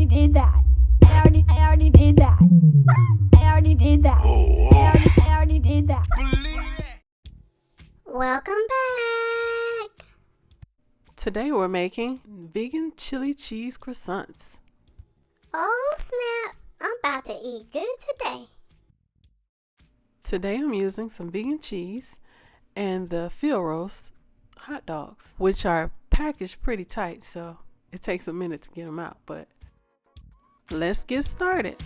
already did that. I already did that. I already did that. I already did that. Welcome back. Today we're making vegan chili cheese croissants. Oh snap, I'm about to eat good today. Today I'm using some vegan cheese and the field roast hot dogs, which are packaged pretty tight, so it takes a minute to get them out, but let's get started.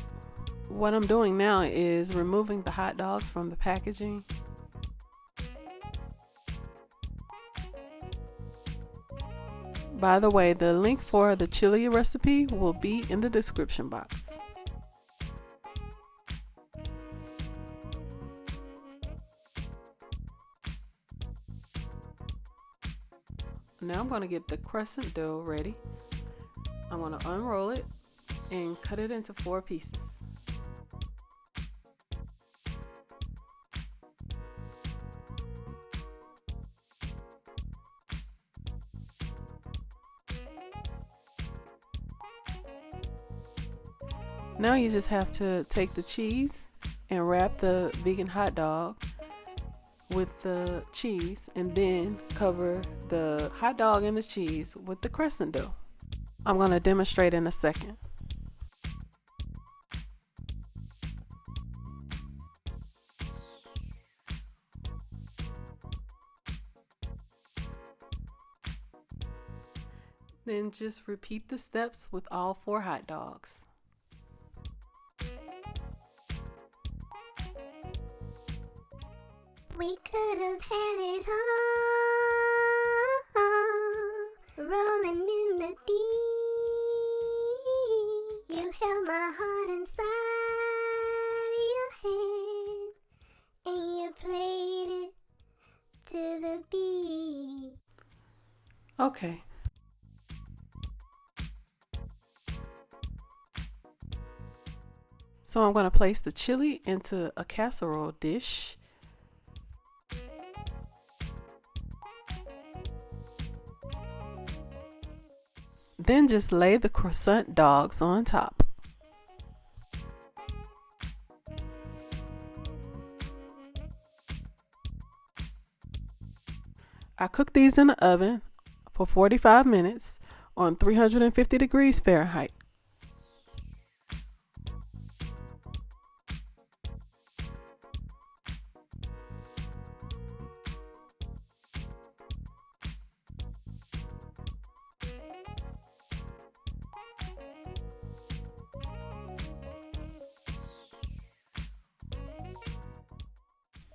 What I'm doing now is removing the hot dogs from the packaging. By the way, the link for the chili recipe will be in the description box. Now I'm going to get the crescent dough ready. I'm going to unroll it and cut it into 4 pieces. Now you just have to take the cheese and wrap the vegan hot dog with the cheese and then cover the hot dog and the cheese with the crescent dough. I'm going to demonstrate in a second. Then just repeat the steps with all 4 hot dogs. We could have had it all, rolling in the deep. You held my heart inside your hand, and you played it to the beat. Okay. So I'm going to place the chili into a casserole dish. Then just lay the croissant dogs on top. I cook these in the oven for 45 minutes on 350 degrees Fahrenheit.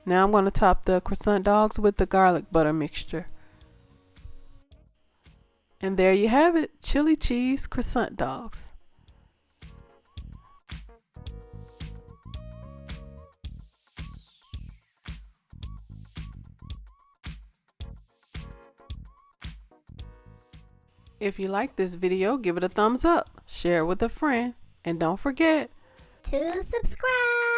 Now I'm going to top the croissant dogs with the garlic butter mixture. And there you have it, chili cheese croissant dogs. If you like this video, give it a thumbs up, share it with a friend, and don't forget To subscribe.